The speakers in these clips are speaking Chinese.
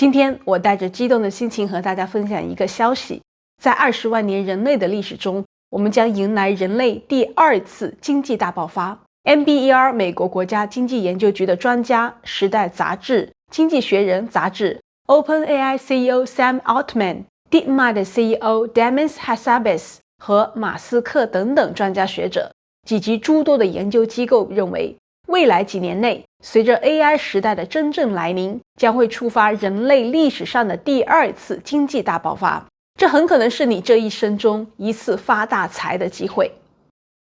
今天我带着激动的心情和大家分享一个消息，在20万年人类的历史中，我们将迎来人类第二次经济大爆发。NBER 美国国家经济研究局的专家、时代杂志、经济学人杂志、OpenAI CEO Sam Altman、DeepMind CEO Demis Hassabis 和马斯克等等专家学者以及诸多的研究机构认为，未来几年内，随着 AI 时代的真正来临，将会触发人类历史上的第二次经济大爆发。这很可能是你这一生中一次发大财的机会。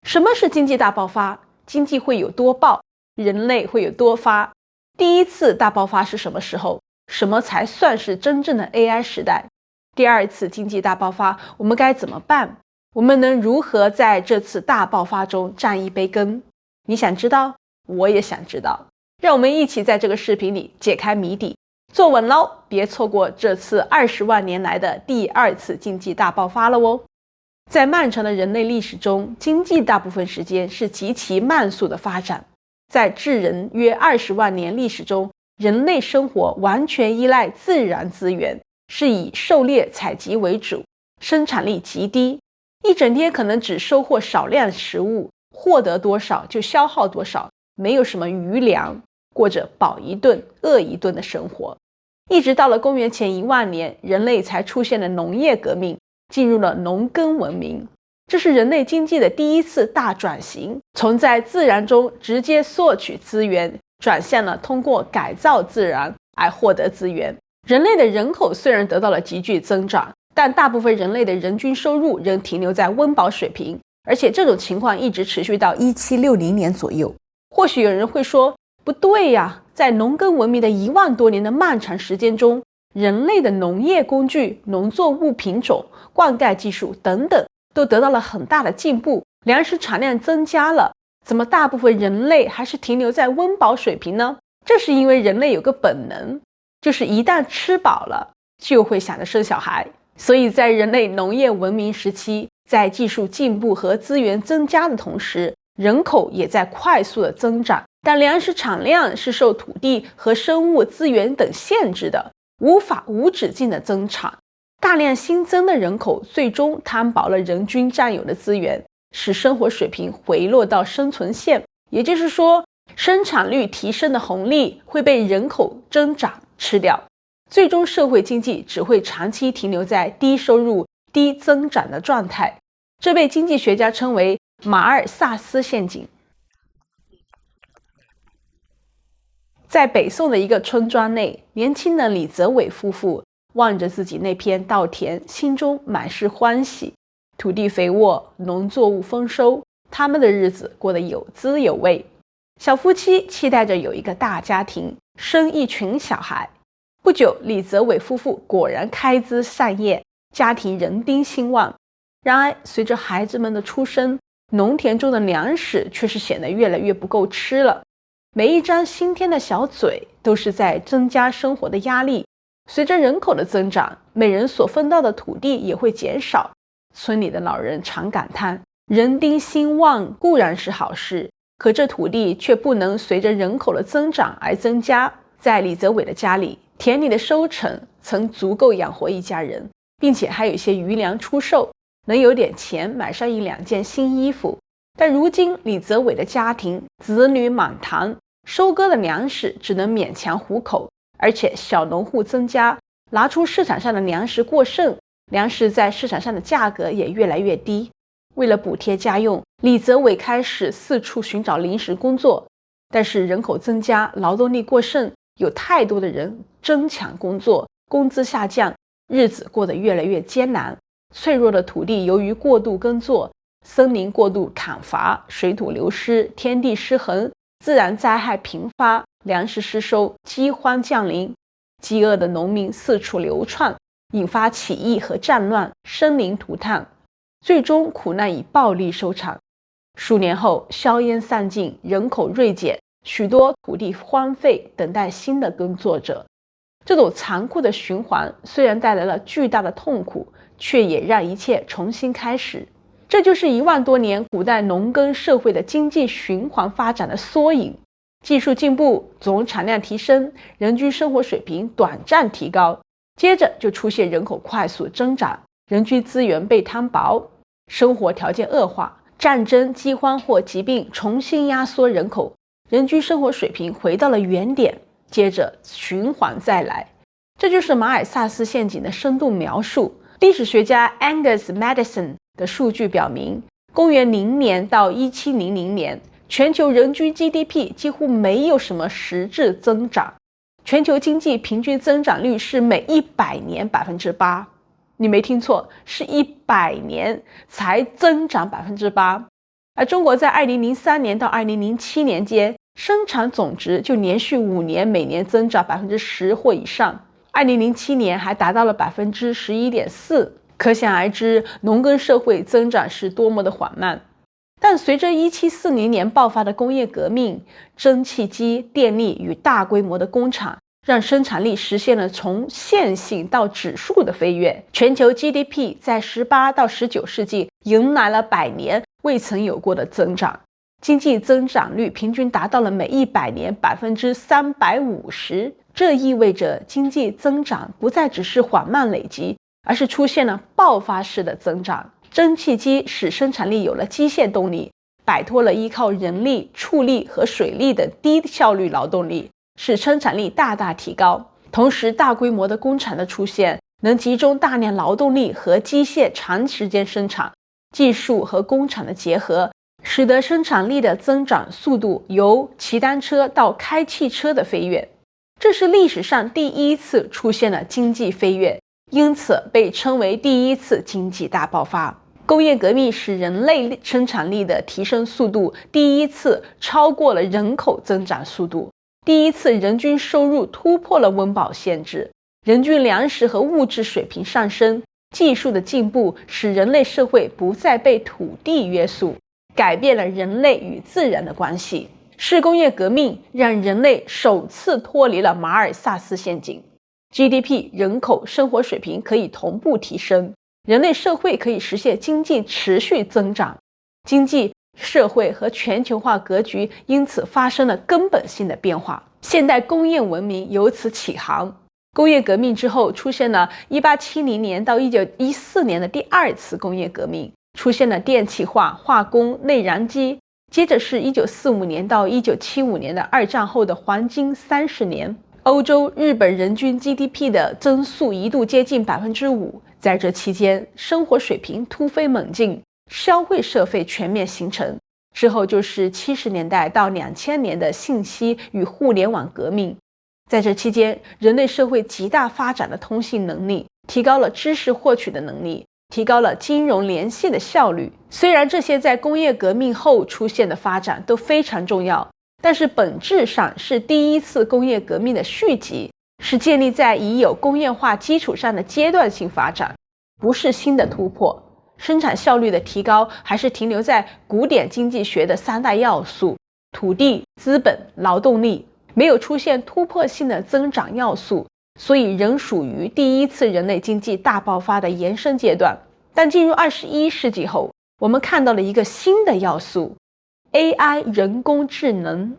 什么是经济大爆发？经济会有多爆？人类会有多发？第一次大爆发是什么时候？什么才算是真正的 AI 时代？第二次经济大爆发，我们该怎么办？我们能如何在这次大爆发中占一杯羹？你想知道？我也想知道。让我们一起在这个视频里解开谜底，坐稳喽，别错过这次20万年来的第二次经济大爆发了哦。在漫长的人类历史中，经济大部分时间是极其慢速的发展。在智人约20万年历史中，人类生活完全依赖自然资源，是以狩猎采集为主，生产力极低，一整天可能只收获少量食物，获得多少就消耗多少，没有什么余粮，过着饱一顿饿一顿的生活。一直到了公元前1万年，人类才出现了农业革命，进入了农耕文明。这是人类经济的第一次大转型，从在自然中直接索取资源，转向了通过改造自然来获得资源。人类的人口虽然得到了急剧增长，但大部分人类的人均收入仍停留在温饱水平，而且这种情况一直持续到1760年左右。或许有人会说，不对呀，在农耕文明的1万多年的漫长时间中，人类的农业工具、农作物品种、灌溉技术等等都得到了很大的进步，粮食产量增加了，怎么大部分人类还是停留在温饱水平呢？这是因为人类有个本能，就是一旦吃饱了就会想着生小孩。所以在人类农业文明时期，在技术进步和资源增加的同时，人口也在快速的增长，但粮食产量是受土地和生物资源等限制的，无法无止境的增产。大量新增的人口最终摊薄了人均占有的资源，使生活水平回落到生存线。也就是说，生产率提升的红利会被人口增长吃掉，最终社会经济只会长期停留在低收入、低增长的状态。这被经济学家称为马尔萨斯陷阱。在北宋的一个村庄内，年轻的李泽伟夫妇望着自己那片稻田，心中满是欢喜。土地肥沃，农作物丰收，他们的日子过得有滋有味。小夫妻期待着有一个大家庭，生一群小孩。不久，李泽伟夫妇果然开枝散叶，家庭人丁兴旺。然而，随着孩子们的出生，农田中的粮食却是显得越来越不够吃了。每一张新添的小嘴都是在增加生活的压力。随着人口的增长，每人所分到的土地也会减少。村里的老人常感叹，人丁兴旺固然是好事，可这土地却不能随着人口的增长而增加。在李泽伟的家里，田里的收成曾足够养活一家人，并且还有一些余粮出售，能有点钱买上1-2件新衣服。但如今李泽伟的家庭子女满堂，收割的粮食只能勉强糊口，而且小农户增加，拿出市场上的粮食过剩，粮食在市场上的价格也越来越低。为了补贴家用，李泽伟开始四处寻找临时工作，但是人口增加，劳动力过剩，有太多的人争抢工作，工资下降，日子过得越来越艰难。脆弱的土地由于过度耕作，森林过度砍伐，水土流失，天地失衡，自然灾害频发，粮食失收，饥荒降临，饥饿的农民四处流窜，引发起义和战乱，生灵涂炭，最终苦难以暴力收场。数年后，硝烟散尽，人口锐减，许多土地荒废，等待新的耕作者。这种残酷的循环虽然带来了巨大的痛苦，却也让一切重新开始。这就是1万多年古代农耕社会的经济循环发展的缩影。技术进步，总产量提升，人均生活水平短暂提高，接着就出现人口快速增长，人均资源被摊薄，生活条件恶化，战争、饥荒或疾病重新压缩人口，人均生活水平回到了原点，接着循环再来。这就是马尔萨斯陷阱的生动描述。历史学家 Angus Maddison 的数据表明，公元0年到1700年，全球人均 GDP 几乎没有什么实质增长，全球经济平均增长率是每100年 8%。 你没听错，是100年才增长 8%。 而中国在2003年到2007年间，生产总值就连续5年每年增长 10% 或以上，2007年还达到了 11.4%， 可想而知农耕社会增长是多么的缓慢。但随着1740年爆发的工业革命，蒸汽机、电力与大规模的工厂让生产力实现了从线性到指数的飞跃，全球 GDP 在18到19世纪迎来了100年未曾有过的增长，经济增长率平均达到了每100年 350%。 这意味着经济增长不再只是缓慢累积，而是出现了爆发式的增长。蒸汽机使生产力有了机械动力，摆脱了依靠人力、畜力和水力的低效率劳动力，使生产力大大提高。同时，大规模的工厂的出现能集中大量劳动力和机械长时间生产，技术和工厂的结合使得生产力的增长速度由骑单车到开汽车的飞跃。这是历史上第一次出现了经济飞跃，因此被称为第一次经济大爆发。工业革命使人类生产力的提升速度第一次超过了人口增长速度，第一次人均收入突破了温饱限制，人均粮食和物质水平上升，技术的进步使人类社会不再被土地约束，改变了人类与自然的关系。是工业革命让人类首次脱离了马尔萨斯陷阱， GDP 人口生活水平可以同步提升，人类社会可以实现经济持续增长，经济社会和全球化格局因此发生了根本性的变化，现代工业文明由此起航。工业革命之后出现了1870年到1914年的第二次工业革命，出现了电气化、化工、内燃机，接着是1945年到1975年的二战后的黄金30年。欧洲、日本人均 GDP 的增速一度接近 5%， 在这期间生活水平突飞猛进，消费社会全面形成。之后就是70年代到2000年的信息与互联网革命，在这期间人类社会极大发展了通信能力，提高了知识获取的能力，提高了金融联系的效率。虽然这些在工业革命后出现的发展都非常重要，但是本质上是第一次工业革命的续集，是建立在已有工业化基础上的阶段性发展，不是新的突破。生产效率的提高还是停留在古典经济学的3大要素：土地、资本、劳动力，没有出现突破性的增长要素，所以仍属于第一次人类经济大爆发的延伸阶段。但进入21世纪后，我们看到了一个新的要素 AI 人工智能。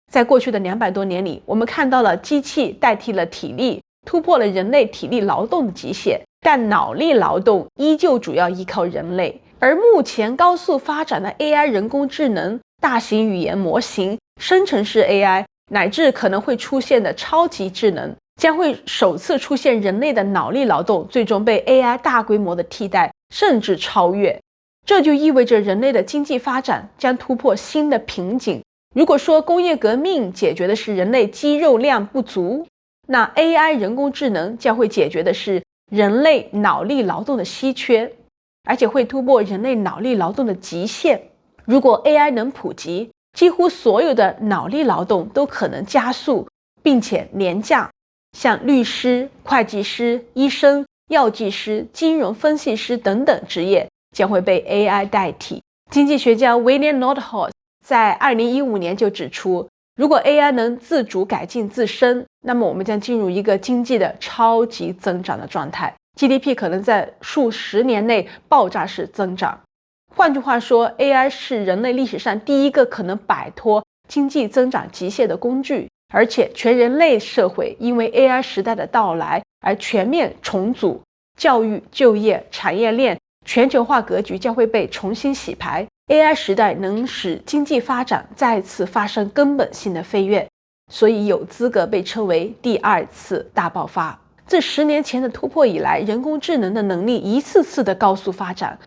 在过去的200多年里，我们看到了机器代替了体力，突破了人类体力劳动的极限，但脑力劳动依旧主要依靠人类。而目前高速发展的 AI 人工智能、大型语言模型、生成式 AI 乃至可能会出现的超级智能，将会首次出现人类的脑力劳动最终被 AI 大规模的替代甚至超越。这就意味着人类的经济发展将突破新的瓶颈。如果说工业革命解决的是人类肌肉量不足，那 AI 人工智能将会解决的是人类脑力劳动的稀缺，而且会突破人类脑力劳动的极限。如果 AI 能普及，几乎所有的脑力劳动都可能加速并且廉价，像律师、会计师、医生、药剂师、金融分析师等等职业将会被 AI 代替。经济学家 William Nordhaus 在2015年就指出，如果 AI 能自主改进自身，那么我们将进入一个经济的超级增长的状态， GDP 可能在数十年内爆炸式增长。换句话说， AI 是人类历史上第一个可能摆脱经济增长极限的工具，而且全人类社会因为 AI 时代的到来而全面重组，教育、就业、产业链、全球化格局将会被重新洗牌。AI 时代能使经济发展再次发生根本性的飞跃，所以有资格被称为第二次大爆发。自10年前的突破以来，人工智能的能力一次次的高速发展，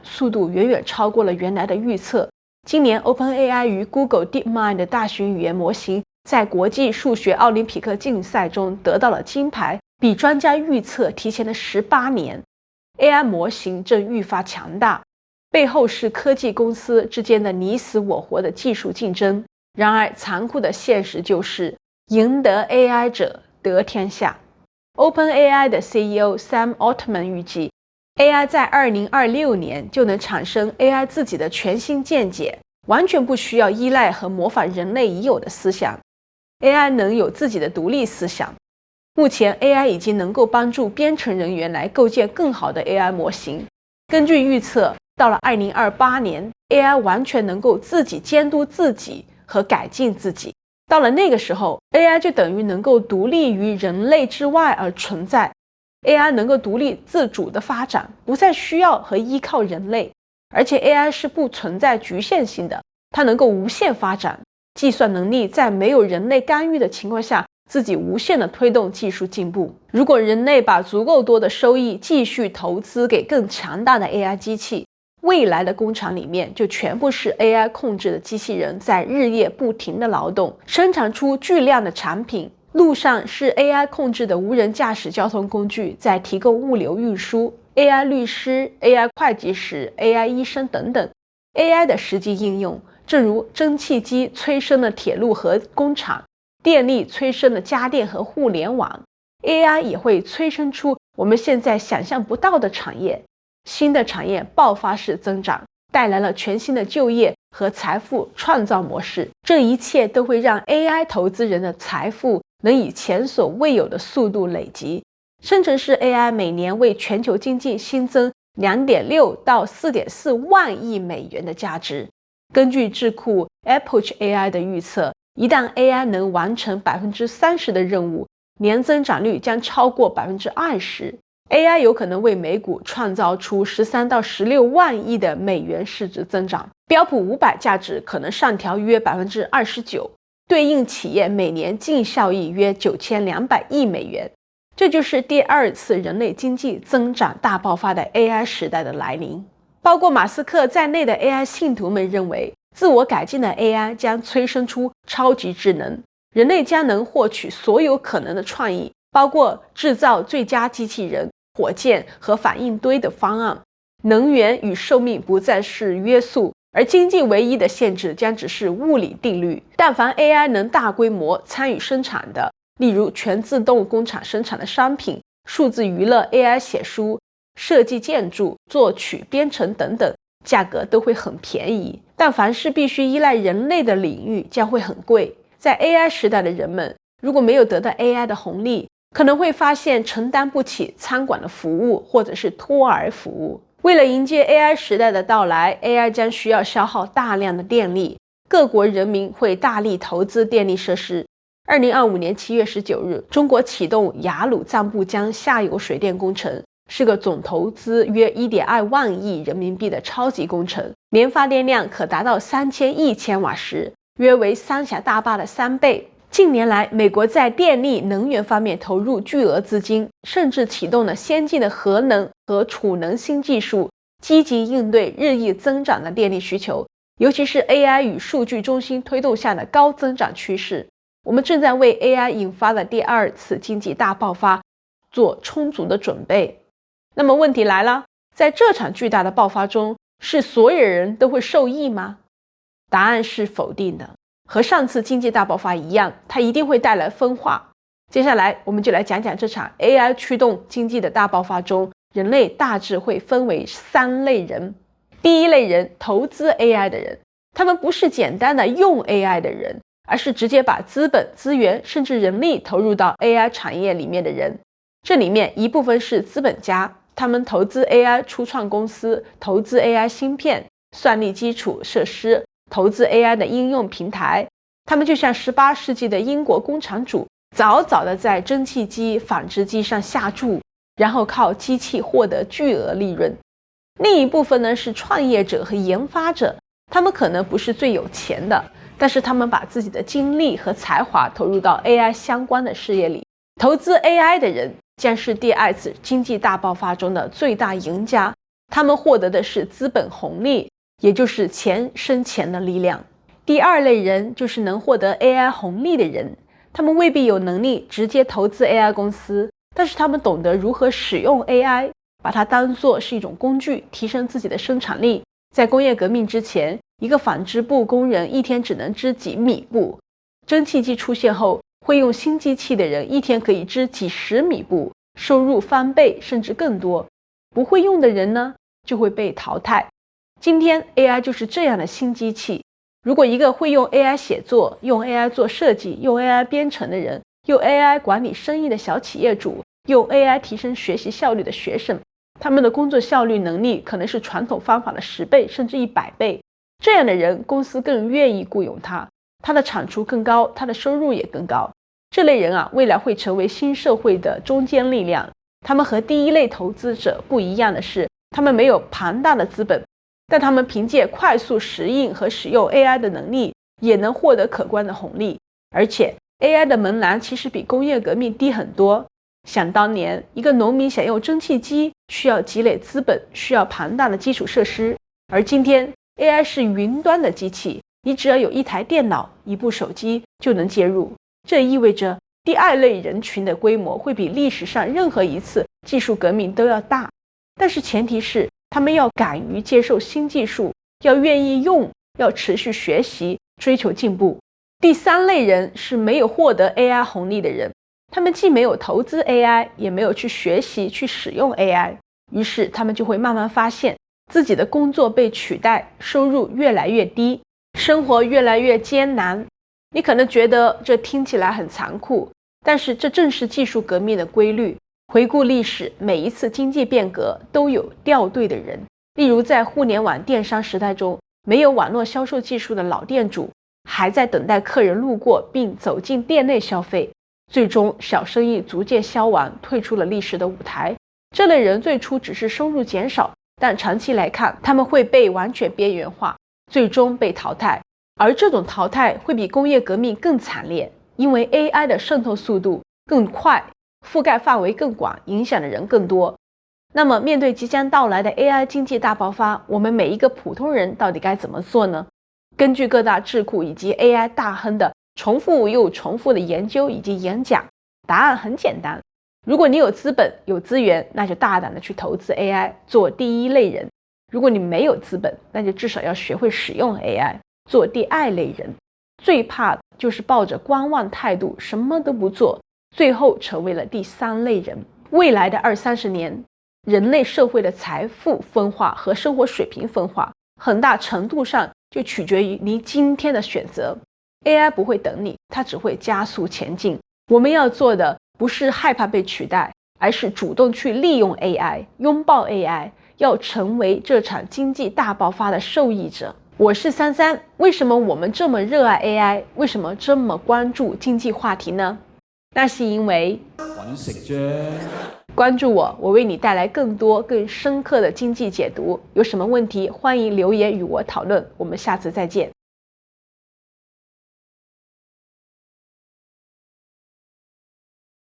速度远远超过了原来的预测。今年 OpenAI 与 Google DeepMind 的大型语言模型在国际数学奥林匹克竞赛中得到了金牌，比专家预测提前了18年。AI 模型正愈发强大，背后是科技公司之间的你死我活的技术竞争。然而残酷的现实就是赢得 AI 者得天下。OpenAI 的 CEO Sam Altman 预计 AI 在2026年就能产生 AI 自己的全新见解，完全不需要依赖和模仿人类已有的思想。AI 能有自己的独立思想。目前 AI 已经能够帮助编程人员来构建更好的 AI 模型。根据预测，到了2028年 AI 完全能够自己监督自己和改进自己。到了那个时候， AI 就等于能够独立于人类之外而存在。 AI 能够独立自主的发展，不再需要和依靠人类，而且 AI 是不存在局限性的，它能够无限发展，计算能力在没有人类干预的情况下自己无限的推动技术进步。如果人类把足够多的收益继续投资给更强大的 AI 机器，未来的工厂里面就全部是 AI 控制的机器人在日夜不停的劳动，生产出巨量的产品。路上是 AI 控制的无人驾驶交通工具在提供物流运输， AI 律师、AI 会计师、AI 医生等等。 AI 的实际应用正如蒸汽机催生了铁路和工厂，电力催生了家电和互联网， AI 也会催生出我们现在想象不到的产业。新的产业爆发式增长，带来了全新的就业和财富创造模式。这一切都会让 AI 投资人的财富能以前所未有的速度累积。生成式 AI 每年为全球经济新增 2.6 到 4.4 万亿美元的价值。根据智库 Approach AI 的预测，一旦 AI 能完成 30% 的任务，年增长率将超过 20%。AI 有可能为美股创造出13到16万亿的美元市值增长，标普500价值可能上调约 29%， 对应企业每年净效益约9200亿美元。这就是第二次人类经济增长大爆发的 AI 时代的来临。包括马斯克在内的 AI 信徒们认为，自我改进的 AI 将催生出超级智能，人类将能获取所有可能的创意，包括制造最佳机器人、火箭和反应堆的方案。能源与寿命不再是约束，而经济唯一的限制将只是物理定律。但凡 AI 能大规模参与生产的，例如全自动工厂生产的商品、数字娱乐、AI 写书、设计建筑、作曲、编程等等，价格都会很便宜。但凡是必须依赖人类的领域将会很贵。在 AI 时代的人们，如果没有得到 AI 的红利，可能会发现承担不起餐馆的服务或者是托儿服务。为了迎接 AI 时代的到来， AI 将需要消耗大量的电力，各国人民会大力投资电力设施。2025年7月19日，中国启动雅鲁藏布江下游水电工程，是个总投资约 1.2万亿人民币的超级工程，年发电量可达到3000亿千瓦时，约为三峡大坝的3倍。近年来，美国在电力能源方面投入巨额资金，甚至启动了先进的核能和储能新技术，积极应对日益增长的电力需求，尤其是 AI 与数据中心推动下的高增长趋势。我们正在为 AI 引发的第二次经济大爆发做充足的准备。那么问题来了，在这场巨大的爆发中，是所有人都会受益吗？答案是否定的。和上次经济大爆发一样，它一定会带来分化。接下来我们就来讲讲这场 AI 驱动经济的大爆发中，人类大致会分为3类人。第一类人，投资 AI 的人，他们不是简单的用 AI 的人，而是直接把资本、资源甚至人力投入到 AI 产业里面的人。这里面一部分是资本家，他们投资 AI 初创公司，投资 AI 芯片、算力基础设施，投资 AI 的应用平台，他们就像18世纪的英国工厂主，早早的在蒸汽机、纺织机上下注，然后靠机器获得巨额利润。另一部分呢是创业者和研发者，他们可能不是最有钱的，但是他们把自己的精力和才华投入到 AI 相关的事业里。投资 AI 的人将是第二次经济大爆发中的最大赢家，他们获得的是资本红利，也就是钱生钱的力量。第二类人就是能获得 AI 红利的人，他们未必有能力直接投资 AI 公司，但是他们懂得如何使用 AI， 把它当作是一种工具，提升自己的生产力。在工业革命之前，一个纺织布工人一天只能织几米布，蒸汽机出现后，会用新机器的人一天可以织几十米布，收入翻倍甚至更多。不会用的人呢，就会被淘汰。今天 AI 就是这样的新机器。如果一个会用 AI 写作、用 AI 做设计、用 AI 编程的人，用 AI 管理生意的小企业主，用 AI 提升学习效率的学生，他们的工作效率能力可能是传统方法的10倍甚至100倍。这样的人，公司更愿意雇佣他，他的产出更高，他的收入也更高。这类人未来会成为新社会的中坚力量。他们和第一类投资者不一样的是，他们没有庞大的资本，但他们凭借快速适应和使用 AI 的能力，也能获得可观的红利。而且 AI 的门槛其实比工业革命低很多。想当年，一个农民想用蒸汽机，需要积累资本，需要庞大的基础设施。而今天 AI 是云端的机器，你只要有一台电脑、一部手机就能接入。这意味着第二类人群的规模会比历史上任何一次技术革命都要大，但是前提是他们要敢于接受新技术，要愿意用，要持续学习，追求进步。第三类人是没有获得 AI 红利的人，他们既没有投资 AI， 也没有去学习去使用 AI， 于是他们就会慢慢发现自己的工作被取代，收入越来越低，生活越来越艰难。你可能觉得这听起来很残酷，但是这正是技术革命的规律。回顾历史，每一次经济变革都有掉队的人。例如在互联网电商时代中，没有网络销售技术的老店主还在等待客人路过并走进店内消费，最终小生意逐渐消亡，退出了历史的舞台。这类人最初只是收入减少，但长期来看，他们会被完全边缘化，最终被淘汰。而这种淘汰会比工业革命更惨烈，因为 AI 的渗透速度更快，覆盖范围更广，影响的人更多。那么面对即将到来的 AI 经济大爆发，我们每一个普通人到底该怎么做呢？根据各大智库以及 AI 大亨的重复又重复的研究以及演讲，答案很简单。如果你有资本、有资源，那就大胆的去投资 AI， 做第一类人。如果你没有资本，那就至少要学会使用 AI， 做第二类人。最怕就是抱着观望态度，什么都不做，最后成为了第三类人。未来的20-30年，人类社会的财富分化和生活水平分化，很大程度上就取决于你今天的选择。AI 不会等你，它只会加速前进。我们要做的不是害怕被取代，而是主动去利用 AI， 拥抱 AI， 要成为这场经济大爆发的受益者。我是33，为什么我们这么热爱 AI？ 为什么这么关注经济话题呢？那是因为揾食啫。关注我，我为你带来更多更深刻的经济解读。有什么问题，欢迎留言与我讨论。我们下次再见。